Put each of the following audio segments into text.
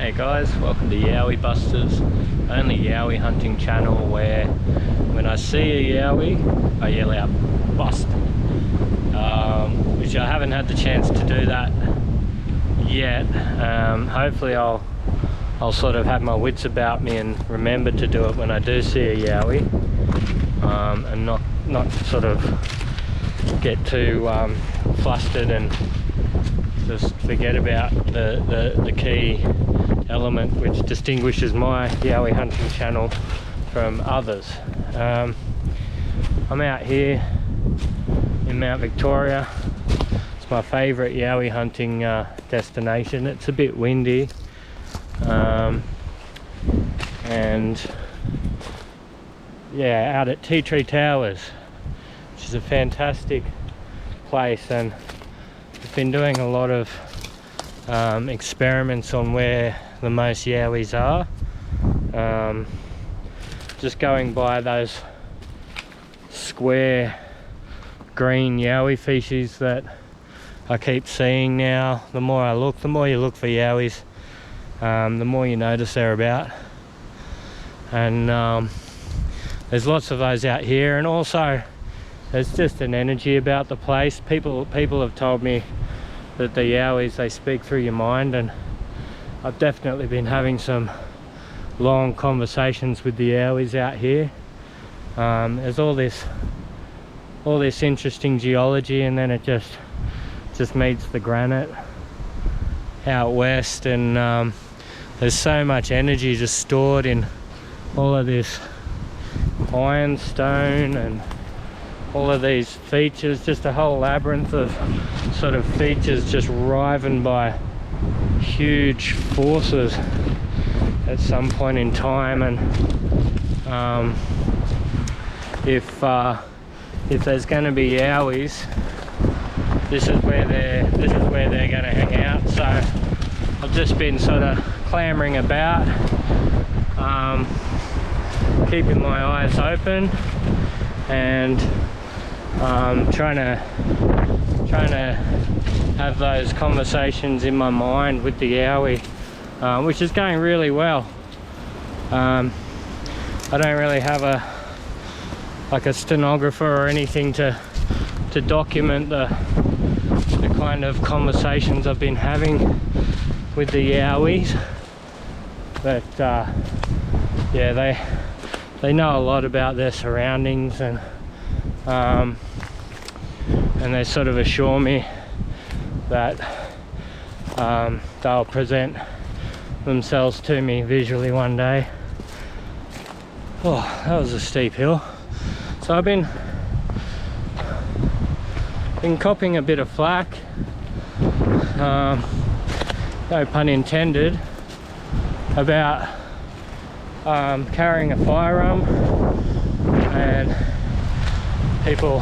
Hey guys, welcome to Yowie Busters, only Yowie hunting channel where when I see a Yowie, I yell out bust. Which I haven't had the chance to do that yet. Hopefully I'll sort of have my wits about me and remember to do it when I do see a Yowie, and not sort of get too flustered and just forget about the key element which distinguishes my Yowie hunting channel from others. I'm out here in Mount Victoria. It's my favourite Yowie hunting destination. It's a bit windy, and yeah, out at Tea Tree Towers, which is a fantastic place, and I've been doing a lot of experiments on where the most Yowies are. Just going by those square green Yowie fishes that I keep seeing now. The more I look, the more you look for Yowies, the more you notice they're about. And there's lots of those out here, and also there's just an energy about the place. People have told me that the Yowies, they speak through your mind, and I've definitely been having some long conversations with the Yowies out here. There's all this interesting geology, and then it just meets the granite out west, and there's so much energy just stored in all of this ironstone and all of these features, just a whole labyrinth of sort of features just riven by huge forces at some point in time. And if there's going to be Yowies, this is where they're going to hang out. So I've just been sort of clambering about, keeping my eyes open, and trying to have those conversations in my mind with the Yowie, which is going really well. I don't really have a stenographer or anything to document the kind of conversations I've been having with the Yowies, but yeah, they know a lot about their surroundings, and they sort of assure me that they'll present themselves to me visually one day. Oh, that was a steep hill. So I've been copping a bit of flack, no pun intended, about carrying a firearm, and people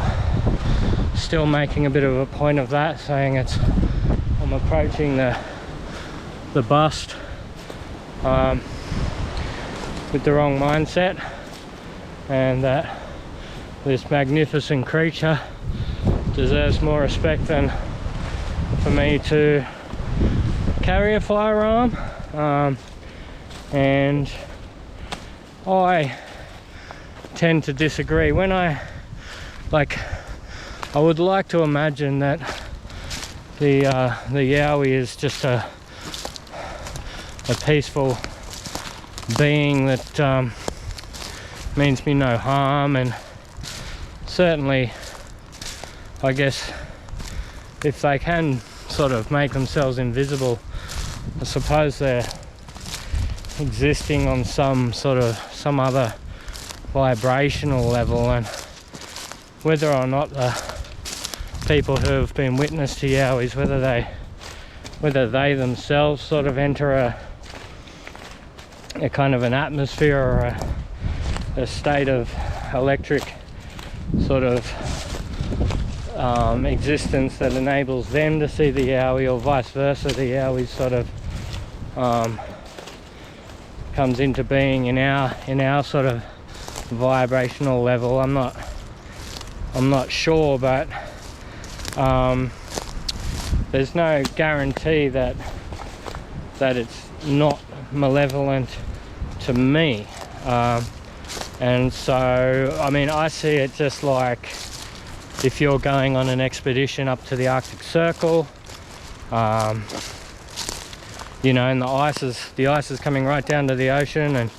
still making a bit of a point of that, saying I'm approaching the bust with the wrong mindset, and that this magnificent creature deserves more respect than for me to carry a firearm. And I tend to disagree. When I would like to imagine that the Yowie is just a peaceful being that means me no harm, and certainly, I guess, if they can sort of make themselves invisible, I suppose they're existing on some other vibrational level. And whether or not the people who have been witness to Yowies, whether they themselves sort of enter a kind of an atmosphere or a state of electric sort of existence that enables them to see the Yowie, or vice versa, the Yowie sort of comes into being in our sort of vibrational level. I'm not sure, but there's no guarantee that that it's not malevolent to me. And so, I mean, I see it just like if you're going on an expedition up to the Arctic Circle, you know, and the ice is coming right down to the ocean, and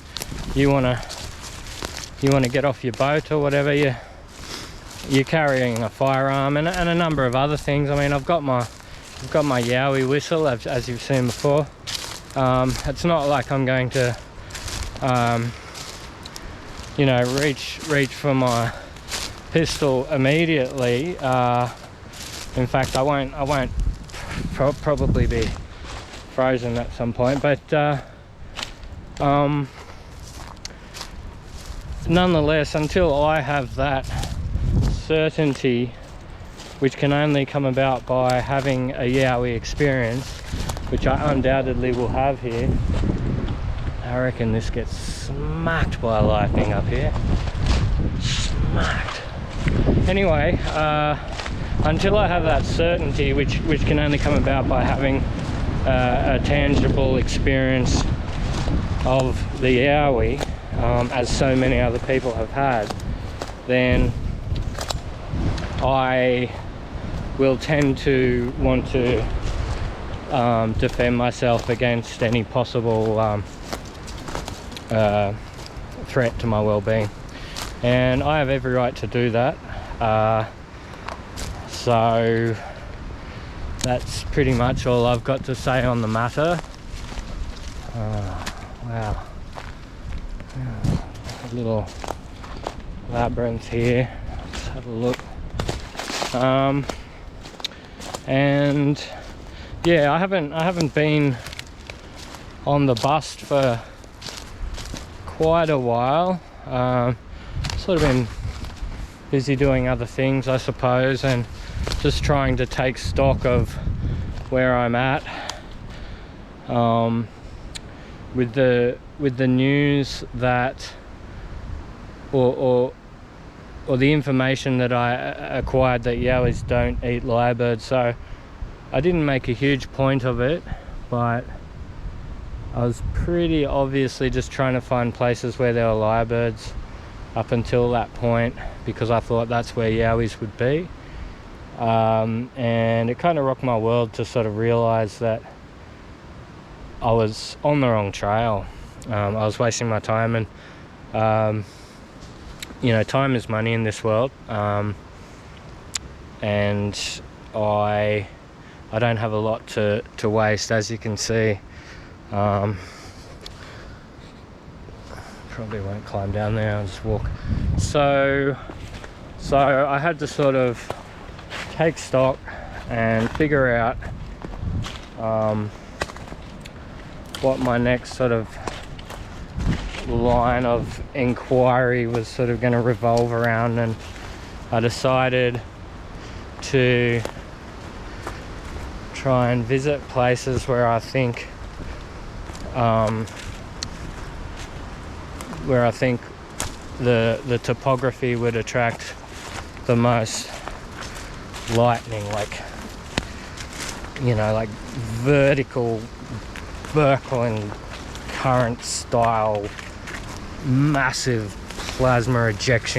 you want to get off your boat or whatever, you're carrying a firearm and a number of other things. I mean, I've got my Yowie whistle, as you've seen before. It's not like I'm going to you know, reach for my pistol immediately. In fact, I won't probably be frozen at some point, but nonetheless, until I have that certainty, which can only come about by having a Yowie experience, which I undoubtedly will have here. I reckon this gets smacked by lightning up here. Smacked. Anyway, until I have that certainty, which can only come about by having a tangible experience of the Yowie, as so many other people have had, then I will tend to want to defend myself against any possible threat to my well-being, and I have every right to do that. So that's pretty much all I've got to say on the matter. Wow, a little labyrinth here. Let's have a look. And yeah, I haven't been on the bust for quite a while. Sort of been busy doing other things, I suppose, and just trying to take stock of where I'm at. With the news that, or the information that I acquired that Yowies don't eat lyrebirds. So I didn't make a huge point of it, but I was pretty obviously just trying to find places where there were lyrebirds up until that point, because I thought that's where Yowies would be. And it kind of rocked my world to sort of realize that I was on the wrong trail. I was wasting my time, and you know, time is money in this world, and I don't have a lot to waste, as you can see. Probably won't climb down there, I'll just walk. So I had to sort of take stock and figure out what my next sort of line of inquiry was sort of going to revolve around, and I decided to try and visit places where I think the topography would attract the most lightning, like, you know, like vertical Birkeland current style massive plasma ejection